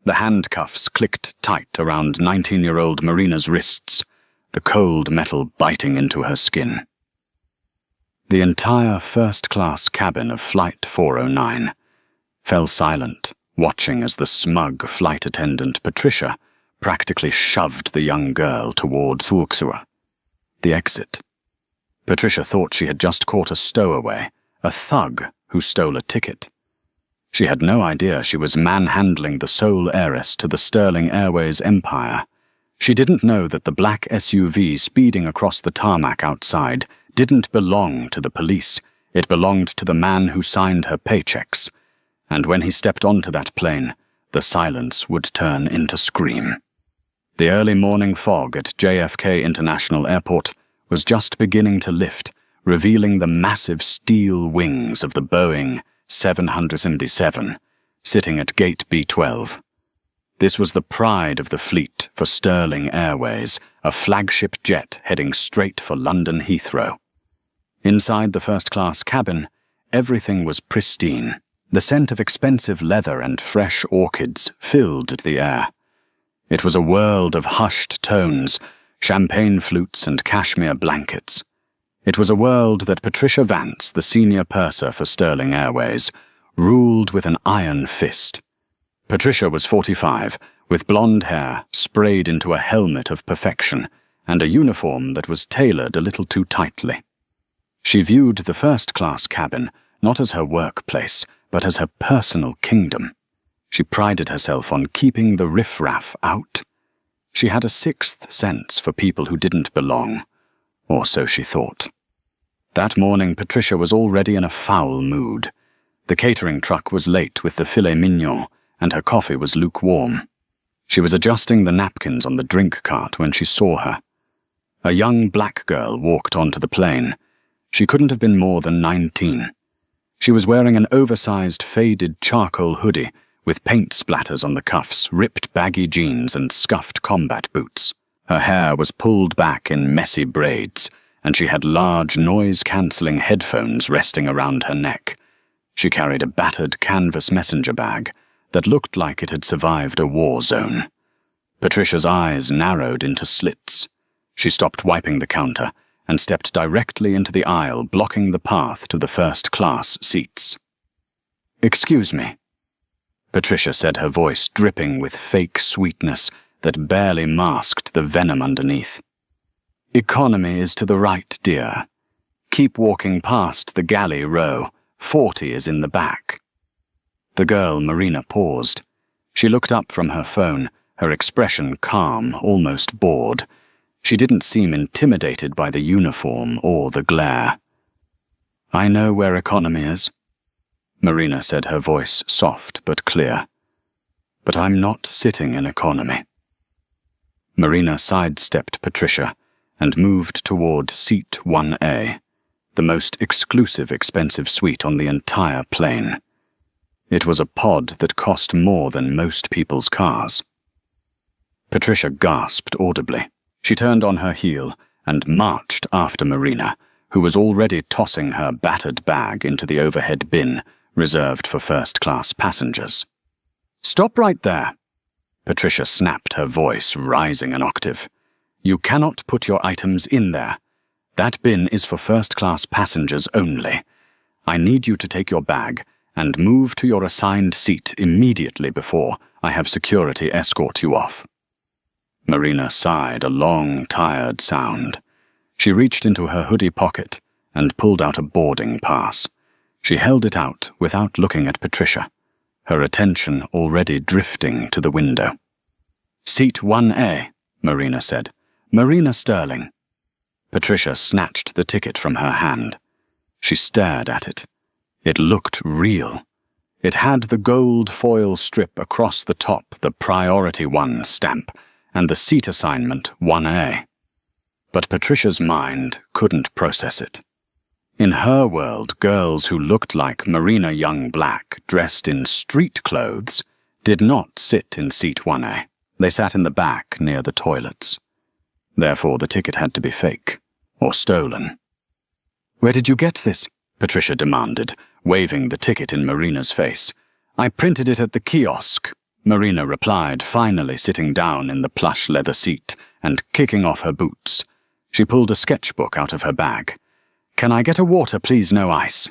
The handcuffs clicked tight around 19-year-old Marina's wrists, the cold metal biting into her skin. The entire first-class cabin of Flight 409 fell silent, watching as the smug flight attendant Patricia practically shoved the young girl toward Thuksua, the exit. Patricia thought she had just caught a stowaway, a thug who stole a ticket. She had no idea she was manhandling the sole heiress to the Sterling Airways empire. She didn't know that the black SUV speeding across the tarmac outside didn't belong to the police. It belonged to the man who signed her paychecks. And when he stepped onto that plane, the silence would turn into scream. The early morning fog at JFK International Airport was just beginning to lift, revealing the massive steel wings of the Boeing 777 sitting at Gate B-12. This was the pride of the fleet for Sterling Airways, a flagship jet heading straight for London Heathrow. Inside the first-class cabin, everything was pristine. The scent of expensive leather and fresh orchids filled the air. It was a world of hushed tones, champagne flutes and cashmere blankets. It was a world that Patricia Vance, the senior purser for Sterling Airways, ruled with an iron fist. Patricia was 45, with blonde hair sprayed into a helmet of perfection and a uniform that was tailored a little too tightly. She viewed the first-class cabin not as her workplace, but as her personal kingdom. She prided herself on keeping the riffraff out. She had a sixth sense for people who didn't belong, or so she thought. That morning, Patricia was already in a foul mood. The catering truck was late with the filet mignon, and her coffee was lukewarm. She was adjusting the napkins on the drink cart when she saw her. A young black girl walked onto the plane. She couldn't have been more than 19. She was wearing an oversized faded charcoal hoodie with paint splatters on the cuffs, ripped baggy jeans and scuffed combat boots. Her hair was pulled back in messy braids, and she had large noise-cancelling headphones resting around her neck. She carried a battered canvas messenger bag that looked like it had survived a war zone. Patricia's eyes narrowed into slits. She stopped wiping the counter and stepped directly into the aisle, blocking the path to the first-class seats. "Excuse me," Patricia said, her voice dripping with fake sweetness that barely masked the venom underneath. "Economy is to the right, dear. Keep walking past the galley row. 40 is in the back." The girl, Marina, paused. She looked up from her phone, her expression calm, almost bored. She didn't seem intimidated by the uniform or the glare. "I know where economy is," Marina said, her voice soft but clear. "But I'm not sitting in economy." Marina sidestepped Patricia and moved toward Seat 1A, the most exclusive expensive suite on the entire plane. It was a pod that cost more than most people's cars. Patricia gasped audibly. She turned on her heel and marched after Marina, who was already tossing her battered bag into the overhead bin reserved for first-class passengers. "Stop right there," Patricia snapped, her voice rising an octave. "You cannot put your items in there. That bin is for first-class passengers only. I need you to take your bag and move to your assigned seat immediately before I have security escort you off." Marina sighed a long, tired sound. She reached into her hoodie pocket and pulled out a boarding pass. She held it out without looking at Patricia, her attention already drifting to the window. "Seat 1A, Marina said. "Marina Sterling." Patricia snatched the ticket from her hand. She stared at it. It looked real. It had the gold foil strip across the top, the Priority 1 stamp, and the seat assignment 1A. But Patricia's mind couldn't process it. In her world, girls who looked like Marina Young Black, dressed in street clothes, did not sit in seat 1A. They sat in the back near the toilets. Therefore, the ticket had to be fake, or stolen. "Where did you get this?" Patricia demanded, waving the ticket in Marina's face. "I printed it at the kiosk," Marina replied, finally sitting down in the plush leather seat and kicking off her boots. She pulled a sketchbook out of her bag. "Can I get a water, please, no ice?"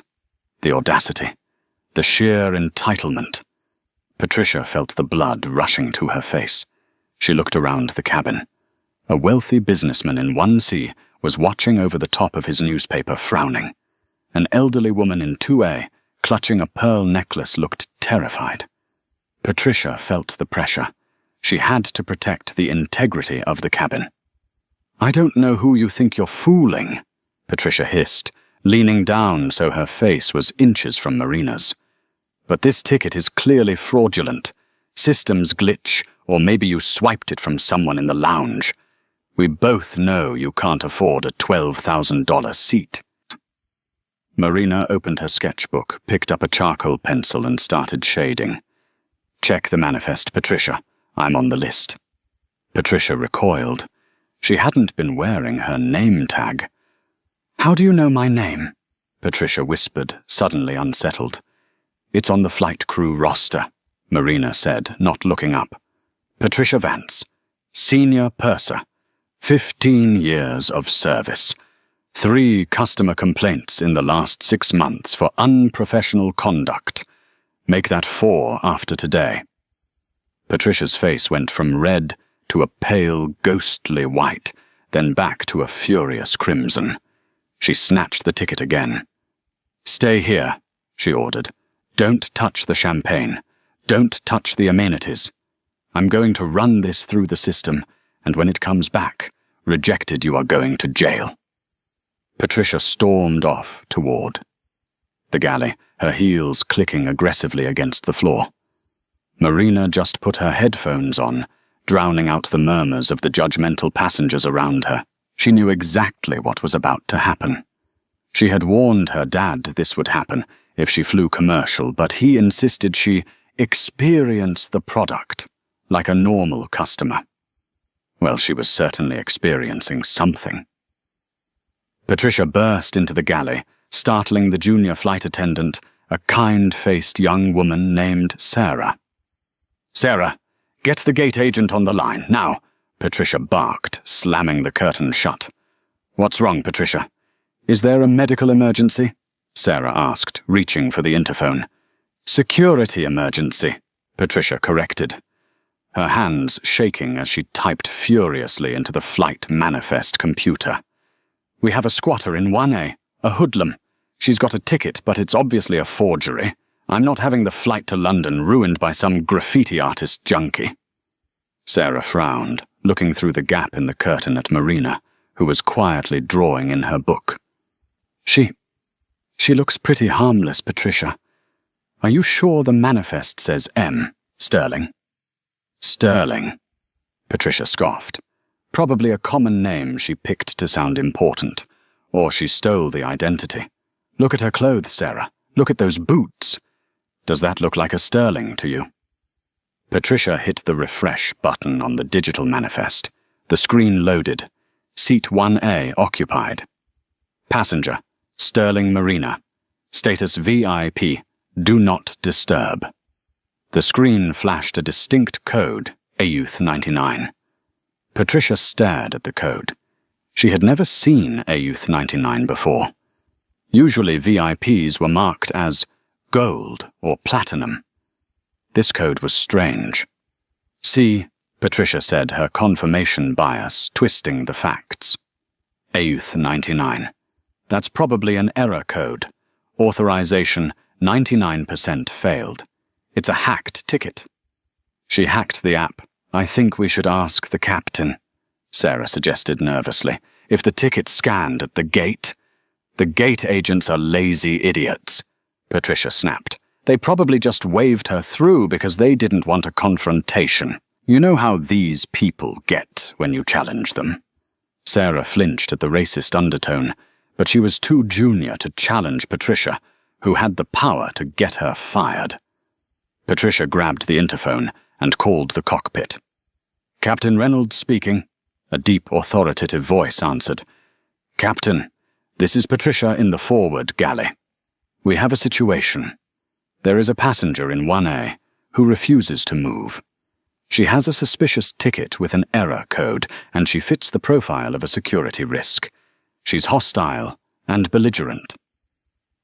The audacity. The sheer entitlement. Patricia felt the blood rushing to her face. She looked around the cabin. A wealthy businessman in 1C was watching over the top of his newspaper, frowning. An elderly woman in 2A, clutching a pearl necklace, looked terrified. Patricia felt the pressure. She had to protect the integrity of the cabin. "I don't know who you think you're fooling," Patricia hissed, leaning down so her face was inches from Marina's. "But this ticket is clearly fraudulent. Systems glitch, or maybe you swiped it from someone in the lounge. We both know you can't afford a $12,000 seat." Marina opened her sketchbook, picked up a charcoal pencil and started shading. "Check the manifest, Patricia. I'm on the list." Patricia recoiled. She hadn't been wearing her name tag. "How do you know my name?" Patricia whispered, suddenly unsettled. "It's on the flight crew roster," Marina said, not looking up. "Patricia Vance, Senior Purser, 15 years of service. 3 customer complaints in the last 6 months for unprofessional conduct. Make that 4 after today." Patricia's face went from red to a pale, ghostly white, then back to a furious crimson. She snatched the ticket again. "Stay here," she ordered. "Don't touch the champagne. Don't touch the amenities. I'm going to run this through the system, and when it comes back, rejected, you are going to jail." Patricia stormed off toward the galley, her heels clicking aggressively against the floor. Marina just put her headphones on, drowning out the murmurs of the judgmental passengers around her. She knew exactly what was about to happen. She had warned her dad this would happen if she flew commercial, but he insisted she experience the product like a normal customer. Well, she was certainly experiencing something. Patricia burst into the galley, startling the junior flight attendant, a kind-faced young woman named Sarah. "Sarah, get the gate agent on the line, now," Patricia barked, slamming the curtain shut. "What's wrong, Patricia? Is there a medical emergency?" Sarah asked, reaching for the interphone. "Security emergency," Patricia corrected, her hands shaking as she typed furiously into the flight manifest computer. "We have a squatter in 1A, a hoodlum. She's got a ticket, but it's obviously a forgery. I'm not having the flight to London ruined by some graffiti artist junkie." Sarah frowned, looking through the gap in the curtain at Marina, who was quietly drawing in her book. She looks pretty harmless, Patricia. Are you sure the manifest says M, Sterling?" "Sterling," Patricia scoffed. Probably a common name she picked to sound important, or she stole the identity. "Look at her clothes, Sarah. Look at those boots. Does that look like a Sterling to you?" Patricia hit the refresh button on the digital manifest. The screen loaded. Seat 1A occupied. "Passenger, Sterling Marina. Status VIP, do not disturb." The screen flashed a distinct code, AUth 99. Patricia stared at the code. She had never seen AUth 99 before. Usually VIPs were marked as gold or platinum. This code was strange. "See," Patricia said, her confirmation bias twisting the facts. AUth 99. That's probably an error code. Authorization 99% failed. It's a hacked ticket. She hacked the app. "I think we should ask the captain," Sarah suggested nervously. "If the ticket scanned at the gate..." "The gate agents are lazy idiots," Patricia snapped. "They probably just waved her through because they didn't want a confrontation. You know how these people get when you challenge them." Sarah flinched at the racist undertone, but she was too junior to challenge Patricia, who had the power to get her fired. Patricia grabbed the interphone and called the cockpit. "Captain Reynolds speaking," a deep, authoritative voice answered. "Captain, this is Patricia in the forward galley. We have a situation. There is a passenger in 1A who refuses to move. She has a suspicious ticket with an error code, and she fits the profile of a security risk. She's hostile and belligerent."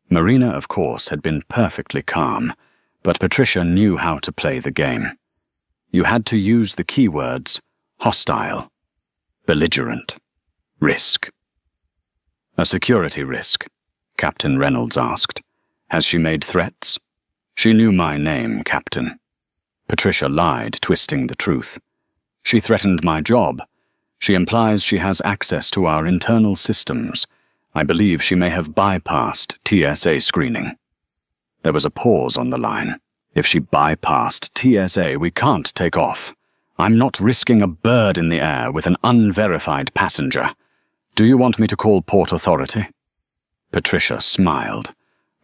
Marina, of course, had been perfectly calm, but Patricia knew how to play the game. You had to use the keywords hostile, belligerent, risk. "A security risk?" Captain Reynolds asked. "Has she made threats?" "She knew my name, Captain." Patricia lied, twisting the truth. "She threatened my job. She implies she has access to our internal systems. I believe she may have bypassed TSA screening." There was a pause on the line. "If she bypassed TSA, we can't take off. I'm not risking a bird in the air with an unverified passenger. Do you want me to call Port Authority?" Patricia smiled,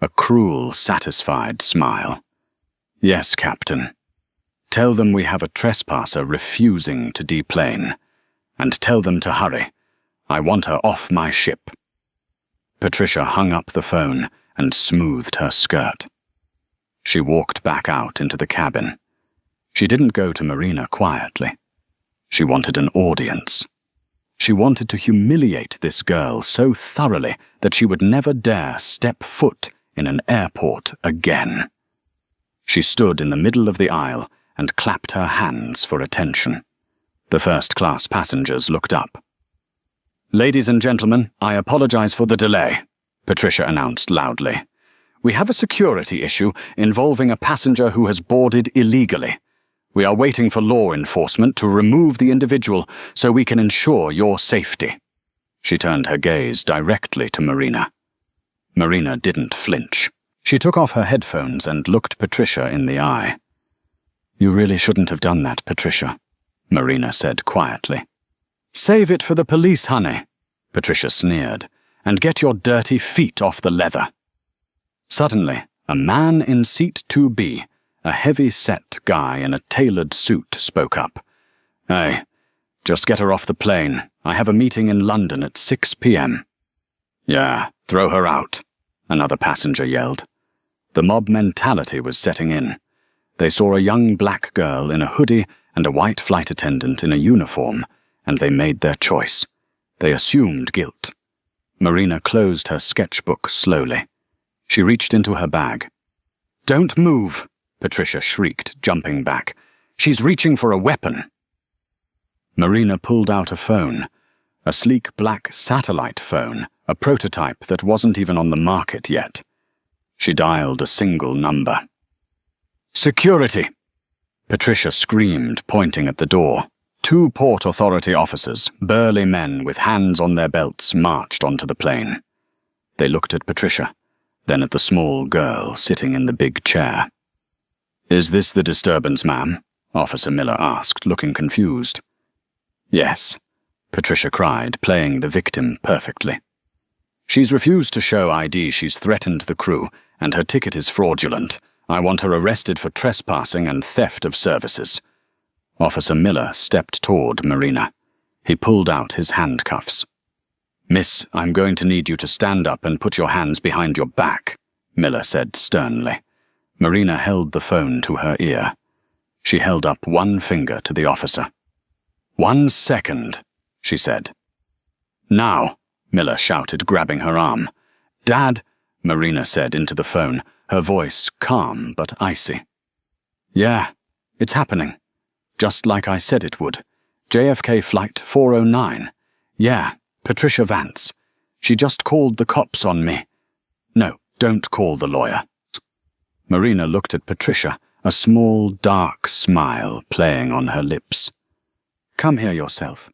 a cruel, satisfied smile. "Yes, Captain. Tell them we have a trespasser refusing to deplane. And tell them to hurry. I want her off my ship." Patricia hung up the phone and smoothed her skirt. She walked back out into the cabin. She didn't go to Marina quietly. She wanted an audience. She wanted to humiliate this girl so thoroughly that she would never dare step foot in an airport again. She stood in the middle of the aisle and clapped her hands for attention. The first-class passengers looked up. "Ladies and gentlemen, I apologize for the delay," Patricia announced loudly. "We have a security issue involving a passenger who has boarded illegally. We are waiting for law enforcement to remove the individual so we can ensure your safety." She turned her gaze directly to Marina. Marina didn't flinch. She took off her headphones and looked Patricia in the eye. "You really shouldn't have done that, Patricia," Marina said quietly. "Save it for the police, honey," Patricia sneered, "and get your dirty feet off the leather." Suddenly, a man in seat 2B, a heavy-set guy in a tailored suit, spoke up. "Hey, just get her off the plane. I have a meeting in London at 6 p.m. "Yeah, throw her out," another passenger yelled. The mob mentality was setting in. They saw a young black girl in a hoodie and a white flight attendant in a uniform, and they made their choice. They assumed guilt. Marina closed her sketchbook slowly. She reached into her bag. "Don't move," Patricia shrieked, jumping back. "She's reaching for a weapon." Marina pulled out a phone, a sleek black satellite phone, a prototype that wasn't even on the market yet. She dialed a single number. "Security!" Patricia screamed, pointing at the door. Two Port Authority officers, burly men with hands on their belts, marched onto the plane. They looked at Patricia, then at the small girl sitting in the big chair. "Is this the disturbance, ma'am?" Officer Miller asked, looking confused. "Yes," Patricia cried, playing the victim perfectly. "She's refused to show ID. She's threatened the crew, and her ticket is fraudulent. I want her arrested for trespassing and theft of services." Officer Miller stepped toward Marina. He pulled out his handcuffs. "Miss, I'm going to need you to stand up and put your hands behind your back," Miller said sternly. Marina held the phone to her ear. She held up one finger to the officer. "1 second," she said. "Now," Miller shouted, grabbing her arm. "Dad," Marina said into the phone, her voice calm but icy. "Yeah, it's happening. Just like I said it would. JFK Flight 409. Yeah, Patricia Vance. She just called the cops on me. No, don't call the lawyer." Marina looked at Patricia, a small, dark smile playing on her lips. "Come here yourself."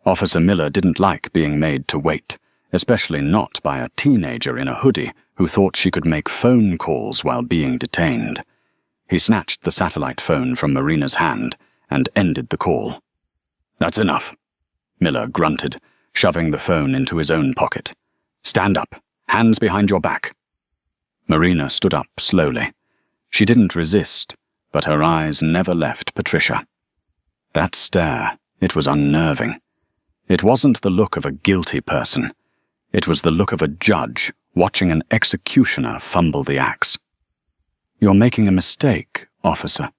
Officer Miller didn't like being made to wait, especially not by a teenager in a hoodie who thought she could make phone calls while being detained. He snatched the satellite phone from Marina's hand and ended the call. "That's enough," Miller grunted, shoving the phone into his own pocket. "Stand up. Hands behind your back." Marina stood up slowly. She didn't resist, but her eyes never left Patricia. That stare, it was unnerving. It wasn't the look of a guilty person. It was the look of a judge watching an executioner fumble the axe. "You're making a mistake, officer."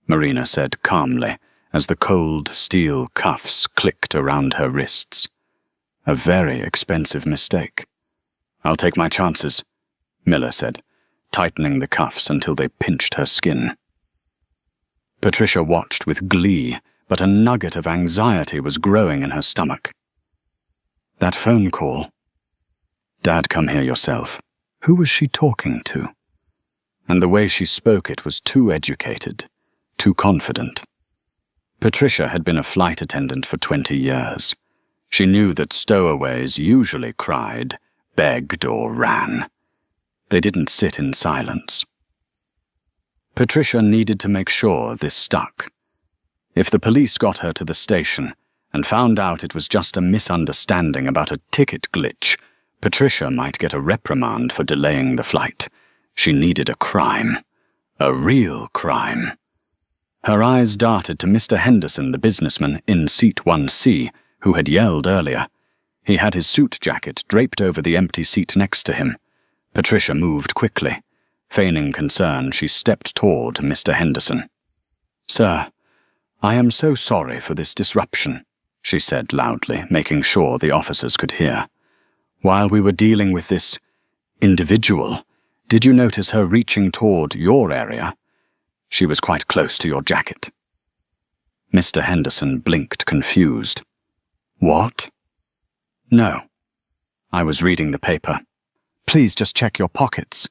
Marina said calmly, as the cold steel cuffs clicked around her wrists. A very expensive mistake. I'll take my chances, Miller said, tightening the cuffs until they pinched her skin. Patricia watched with glee, but a nugget of anxiety was growing in her stomach. That phone call. Dad, come here yourself. Who was she talking to? And the way she spoke it was too educated, too confident. Patricia had been a flight attendant for 20 years. She knew that stowaways usually cried, begged, or ran. They didn't sit in silence. Patricia needed to make sure this stuck. If the police got her to the station and found out it was just a misunderstanding about a ticket glitch, Patricia might get a reprimand for delaying the flight. She needed a crime. A real crime. Her eyes darted to Mr. Henderson, the businessman, in seat 1C, who had yelled earlier. He had his suit jacket draped over the empty seat next to him. Patricia moved quickly. Feigning concern, she stepped toward Mr. Henderson. "Sir, I am so sorry for this disruption," she said loudly, making sure the officers could hear. "While we were dealing with this individual, did you notice her reaching toward your area? She was quite close to your jacket." Mr. Henderson blinked, confused. "What?" "No. I was reading the paper. Please just check your pockets,"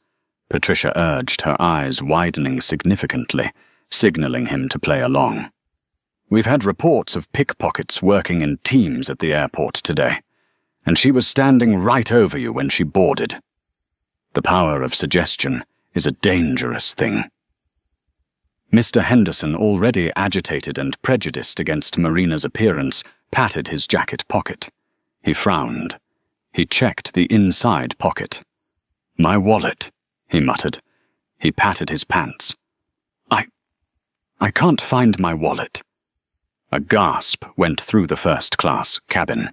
Patricia urged, her eyes widening significantly, signaling him to play along. "We've had reports of pickpockets working in teams at the airport today, and she was standing right over you when she boarded. The power of suggestion is a dangerous thing." Mr. Henderson, already agitated and prejudiced against Marina's appearance, patted his jacket pocket. He frowned. He checked the inside pocket. "My wallet," he muttered. He patted his pants. I can't find my wallet." A gasp went through the first-class cabin.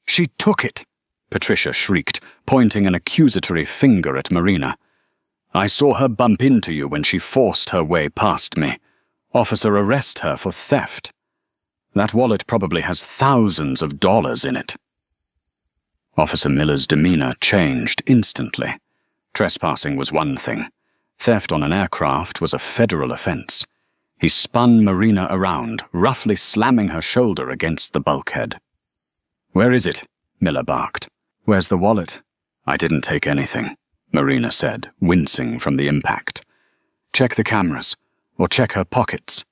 "She took it," Patricia shrieked, pointing an accusatory finger at Marina. "I saw her bump into you when she forced her way past me. Officer, arrest her for theft. That wallet probably has thousands of dollars in it." Officer Miller's demeanor changed instantly. Trespassing was one thing. Theft on an aircraft was a federal offense. He spun Marina around, roughly slamming her shoulder against the bulkhead. "Where is it?" Miller barked. "Where's the wallet?" "I didn't take anything," Marina said, wincing from the impact. "Check the cameras, or check her pockets."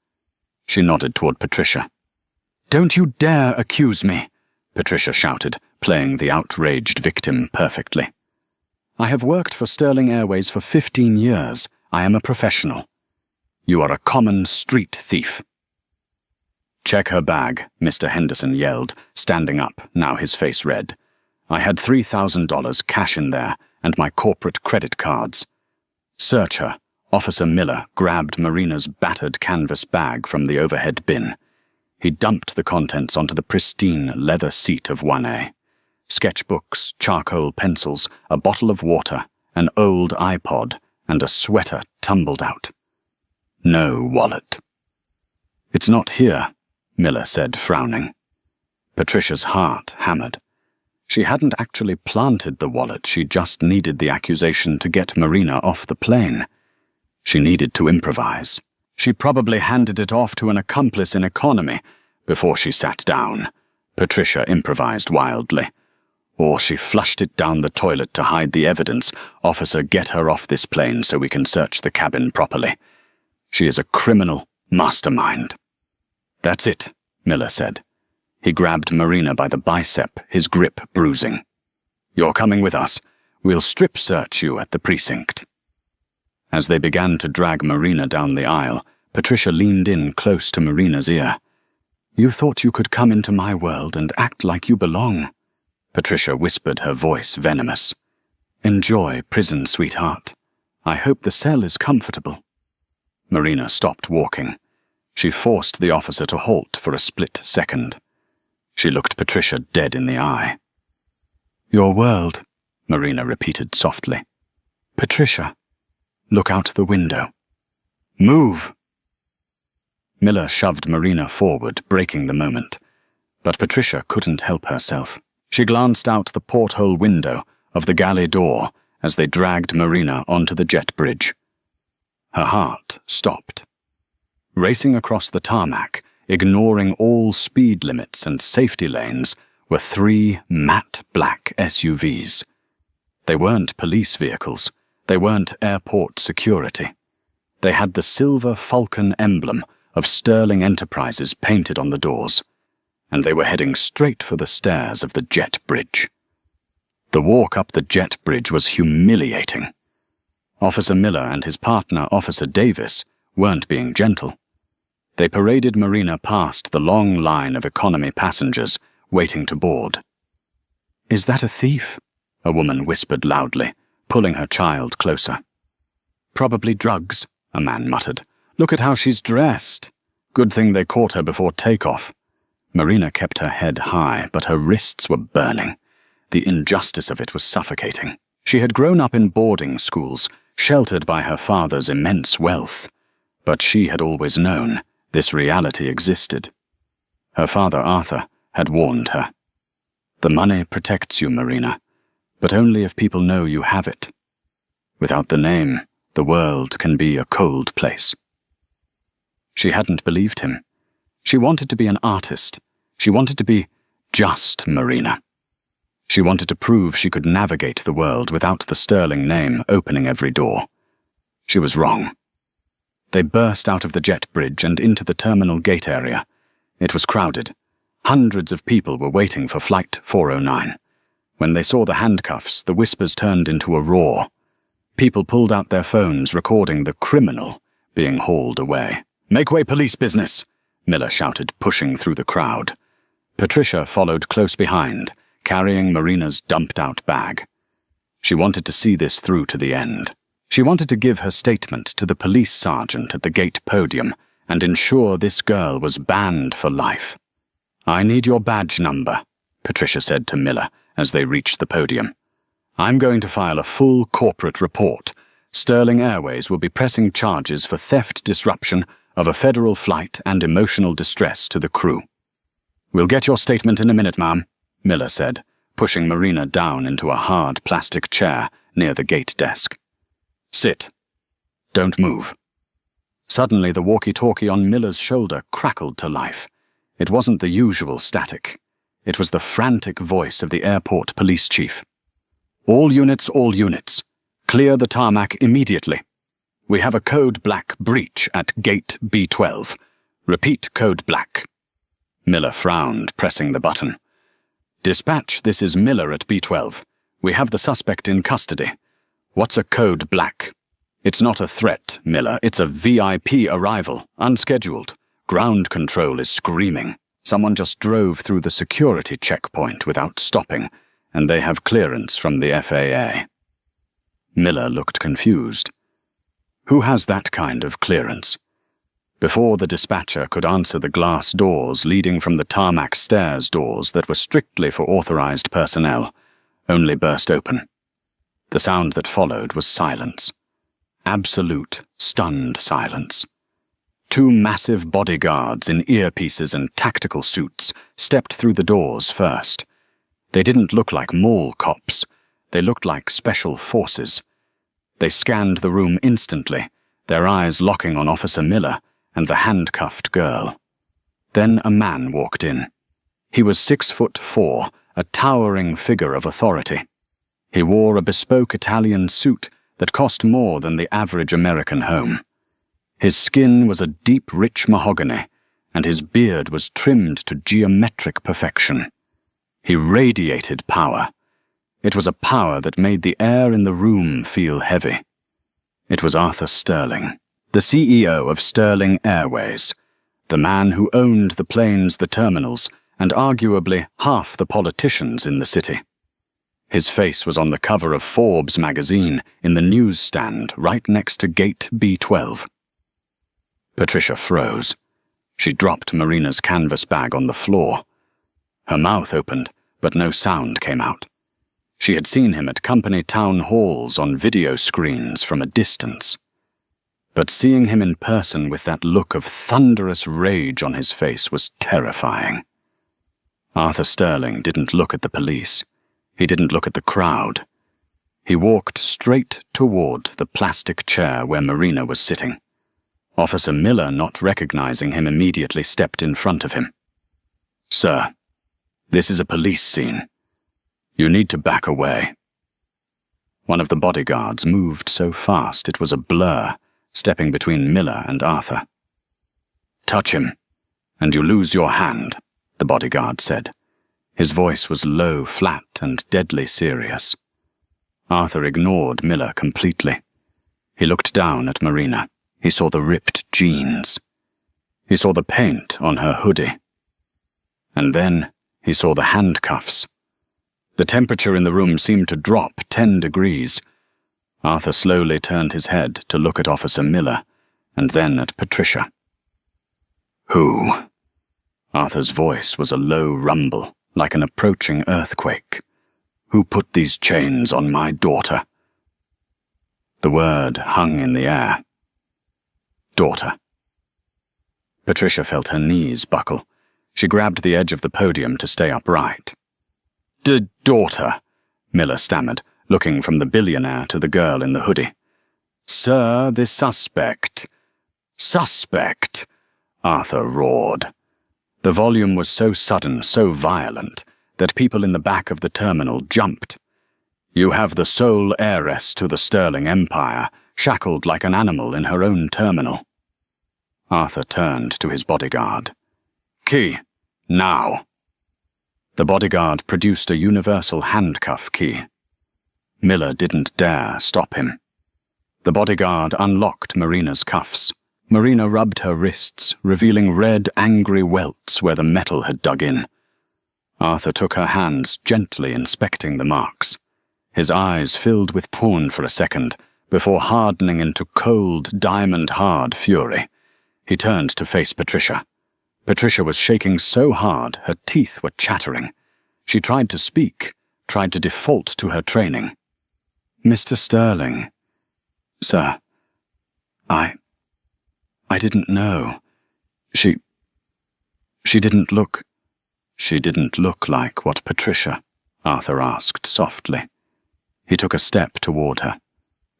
She nodded toward Patricia. "Don't you dare accuse me," Patricia shouted, playing the outraged victim perfectly. "I have worked for Sterling Airways for 15 years. I am a professional. You are a common street thief." "Check her bag," Mr. Henderson yelled, standing up, now his face red. "I had $3,000 cash in there, and my corporate credit cards." "Search her." Officer Miller grabbed Marina's battered canvas bag from the overhead bin. He dumped the contents onto the pristine leather seat of 1A. Sketchbooks, charcoal pencils, a bottle of water, an old iPod, and a sweater tumbled out. No wallet. "It's not here," Miller said, frowning. Patricia's heart hammered. She hadn't actually planted the wallet, she just needed the accusation to get Marina off the plane. She needed to improvise. She probably handed it off to an accomplice in economy before she sat down, Patricia improvised wildly. Or she flushed it down the toilet to hide the evidence. "Officer, get her off this plane so we can search the cabin properly. She is a criminal mastermind." "That's it," Miller said. He grabbed Marina by the bicep, his grip bruising. "You're coming with us. We'll strip search you at the precinct." As they began to drag Marina down the aisle, Patricia leaned in close to Marina's ear. "You thought you could come into my world and act like you belong," Patricia whispered, her voice venomous. "Enjoy prison, sweetheart. I hope the cell is comfortable." Marina stopped walking. She forced the officer to halt for a split second. She looked Patricia dead in the eye. "Your world," Marina repeated softly. "Patricia, look out the window." "Move!" Miller shoved Marina forward, breaking the moment. But Patricia couldn't help herself. She glanced out the porthole window of the galley door as they dragged Marina onto the jet bridge. Her heart stopped. Racing across the tarmac, ignoring all speed limits and safety lanes, were 3 matte black SUVs. They weren't police vehicles. They weren't airport security. They had the silver falcon emblem of Sterling Enterprises painted on the doors, and they were heading straight for the stairs of the jet bridge. The walk up the jet bridge was humiliating. Officer Miller and his partner, Officer Davis, weren't being gentle. They paraded Marina past the long line of economy passengers waiting to board. "Is that a thief?" a woman whispered loudly, pulling her child closer. "Probably drugs," a man muttered. "Look at how she's dressed. Good thing they caught her before takeoff." Marina kept her head high, but her wrists were burning. The injustice of it was suffocating. She had grown up in boarding schools, sheltered by her father's immense wealth. But she had always known this reality existed. Her father, Arthur, had warned her. "The money protects you, Marina, but only if people know you have it. Without the name, the world can be a cold place." She hadn't believed him. She wanted to be an artist. She wanted to be just Marina. She wanted to prove she could navigate the world without the Sterling name opening every door. She was wrong. They burst out of the jet bridge and into the terminal gate area. It was crowded. Hundreds of people were waiting for Flight 409. When they saw the handcuffs, the whispers turned into a roar. People pulled out their phones, recording the criminal being hauled away. "Make way, police business!" Miller shouted, pushing through the crowd. Patricia followed close behind, carrying Marina's dumped-out bag. She wanted to see this through to the end. She wanted to give her statement to the police sergeant at the gate podium and ensure this girl was banned for life. "I need your badge number," Patricia said to Miller as they reached the podium. "I'm going to file a full corporate report. Sterling Airways will be pressing charges for theft, disruption of a federal flight, and emotional distress to the crew." "We'll get your statement in a minute, ma'am," Miller said, pushing Marina down into a hard plastic chair near the gate desk. "Sit. Don't move." Suddenly, the walkie-talkie on Miller's shoulder crackled to life. It wasn't the usual static. It was the frantic voice of the airport police chief. All units. Clear the tarmac immediately. We have a code black breach at gate B12. Repeat code black." Miller frowned, pressing the button. "Dispatch, this is Miller at B12. We have the suspect in custody. What's a code black?" "It's not a threat, Miller. It's a VIP arrival, unscheduled. Ground control is screaming. Someone just drove through the security checkpoint without stopping, and they have clearance from the FAA." Miller looked confused. "Who has that kind of clearance?" Before the dispatcher could answer, the glass doors leading from the tarmac stairs doors that were strictly for authorized personnel only burst open. The sound that followed was silence. Absolute, stunned silence. 2 massive bodyguards in earpieces and tactical suits stepped through the doors first. They didn't look like mall cops. They looked like special forces. They scanned the room instantly, their eyes locking on Officer Miller and the handcuffed girl. Then a man walked in. He was 6'4", a towering figure of authority. He wore a bespoke Italian suit that cost more than the average American home. His skin was a deep, rich mahogany, and his beard was trimmed to geometric perfection. He radiated power. It was a power that made the air in the room feel heavy. It was Arthur Sterling, the CEO of Sterling Airways, the man who owned the planes, the terminals, and arguably half the politicians in the city. His face was on the cover of Forbes magazine in the newsstand right next to gate B12. Patricia froze. She dropped Marina's canvas bag on the floor. Her mouth opened, but no sound came out. She had seen him at company town halls on video screens from a distance. But seeing him in person with that look of thunderous rage on his face was terrifying. Arthur Sterling didn't look at the police. He didn't look at the crowd. He walked straight toward the plastic chair where Marina was sitting. Officer Miller, not recognizing him, immediately stepped in front of him. "Sir, this is a police scene. You need to back away." One of the bodyguards moved so fast it was a blur, stepping between Miller and Arthur. "Touch him, and you lose your hand," the bodyguard said. His voice was low, flat, and deadly serious. Arthur ignored Miller completely. He looked down at Marina. He saw the ripped jeans. He saw the paint on her hoodie. And then he saw the handcuffs. The temperature in the room seemed to drop 10 degrees. Arthur slowly turned his head to look at Officer Miller, and then at Patricia. "Who?" Arthur's voice was a low rumble, like an approaching earthquake. "Who put these chains on my daughter?" The word hung in the air. Daughter. Patricia felt her knees buckle. She grabbed the edge of the podium to stay upright. Daughter," Miller stammered, looking from the billionaire to the girl in the hoodie. "Sir, the suspect." "Suspect?" Arthur roared. The volume was so sudden, so violent, that people in the back of the terminal jumped. "You have the sole heiress to the Sterling Empire, shackled like an animal in her own terminal." Arthur turned to his bodyguard. "Key, now." The bodyguard produced a universal handcuff key. Miller didn't dare stop him. The bodyguard unlocked Marina's cuffs. Marina rubbed her wrists, revealing red, angry welts where the metal had dug in. Arthur took her hands, gently inspecting the marks. His eyes filled with pain for a second, before hardening into cold, diamond-hard fury. He turned to face Patricia. Patricia was shaking so hard her teeth were chattering. She tried to speak, tried to default to her training. "Mr. Sterling, sir, I didn't know. She didn't look..." "She didn't look like what, Patricia?" Arthur asked softly. He took a step toward her.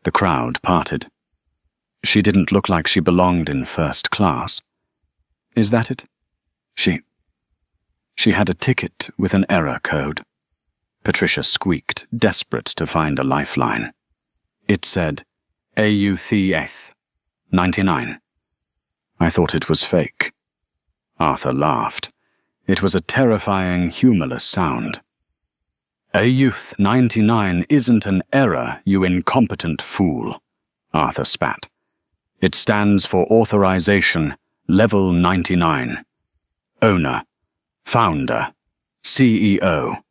The crowd parted. "She didn't look like she belonged in first class. Is that it? She had a ticket with an error code." Patricia squeaked, desperate to find a lifeline. It said, AUTH 99. I thought it was fake. Arthur laughed. It was a terrifying, humorless sound. AUTH 99 isn't an error, you incompetent fool, Arthur spat. It stands for Authorization, Level 99. Owner, Founder, CEO.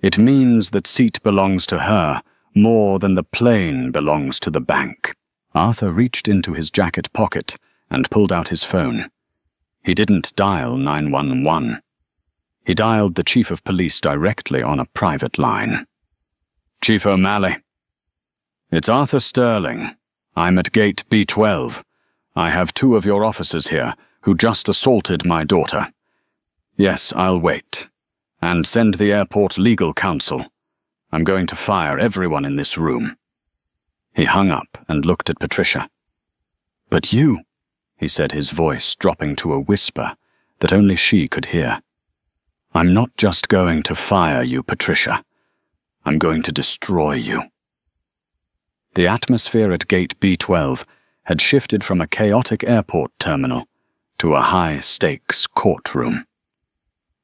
It means that seat belongs to her more than the plane belongs to the bank. Arthur reached into his jacket pocket and pulled out his phone. He didn't dial 911. He dialed the chief of police directly on a private line. Chief O'Malley. It's Arthur Sterling. I'm at gate B12. I have 2 of your officers here who just assaulted my daughter. Yes, I'll wait. And send the airport legal counsel. I'm going to fire everyone in this room. He hung up and looked at Patricia. But you, he said, his voice dropping to a whisper that only she could hear. I'm not just going to fire you, Patricia. I'm going to destroy you. The atmosphere at gate B12 had shifted from a chaotic airport terminal to a high-stakes courtroom.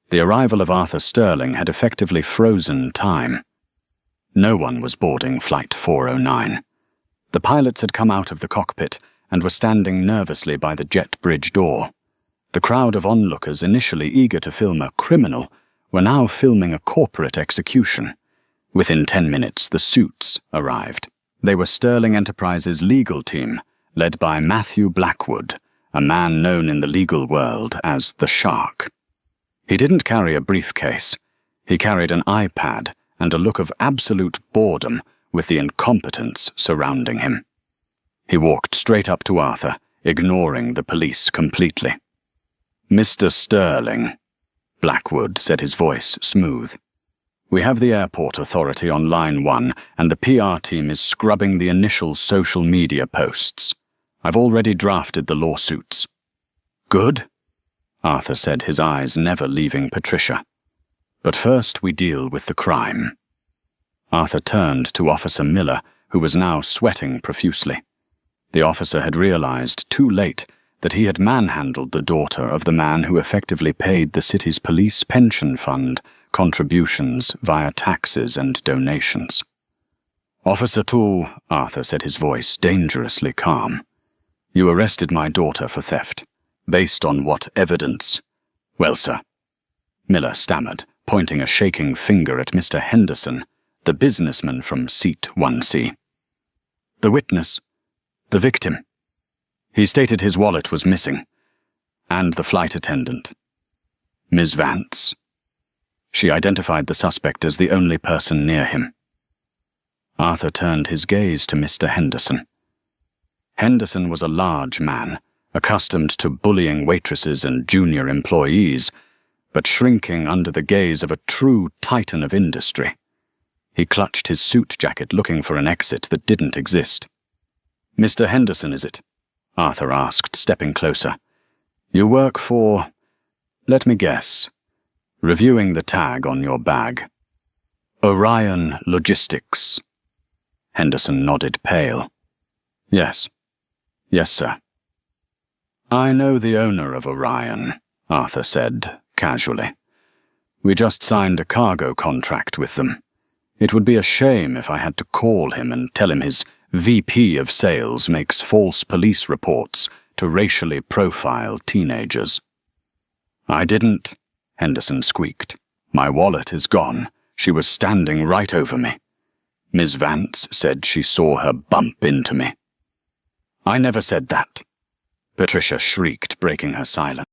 The arrival of Arthur Sterling had effectively frozen time. No one was boarding Flight 409. The pilots had come out of the cockpit and were standing nervously by the jet bridge door. The crowd of onlookers, initially eager to film a criminal, were now filming a corporate execution. Within 10 minutes, the suits arrived. They were Sterling Enterprises' legal team, led by Matthew Blackwood, a man known in the legal world as the Shark. He didn't carry a briefcase. He carried an iPad and a look of absolute boredom with the incompetence surrounding him. He walked straight up to Arthur, ignoring the police completely. "Mr. Sterling," Blackwood said, his voice smooth. "We have the airport authority on line 1, and the PR team is scrubbing the initial social media posts. I've already drafted the lawsuits." "Good," Arthur said, his eyes never leaving Patricia. "But first we deal with the crime." Arthur turned to Officer Miller, who was now sweating profusely. The officer had realized, too late, that he had manhandled the daughter of the man who effectively paid the city's police pension fund contributions via taxes and donations. "Officer Toole," Arthur said, his voice dangerously calm, "you arrested my daughter for theft. Based on what evidence?" "Well, sir," Miller stammered, pointing a shaking finger at Mr. Henderson, the businessman from seat 1C. "The witness, the victim. He stated his wallet was missing, and the flight attendant. Ms. Vance. She identified the suspect as the only person near him." Arthur turned his gaze to Mr. Henderson. Henderson was a large man, accustomed to bullying waitresses and junior employees, but shrinking under the gaze of a true titan of industry. He clutched his suit jacket, looking for an exit that didn't exist. "Mr. Henderson, is it?" Arthur asked, stepping closer. "You work for, let me guess, reviewing the tag on your bag. Orion Logistics." Henderson nodded, pale. "Yes. Yes, sir." "I know the owner of Orion," Arthur said, casually. "We just signed a cargo contract with them. It would be a shame if I had to call him and tell him his VP of sales makes false police reports to racially profile teenagers." "I didn't," Henderson squeaked. "My wallet is gone. She was standing right over me. Ms. Vance said she saw her bump into me." "I never said that," Patricia shrieked, breaking her silence.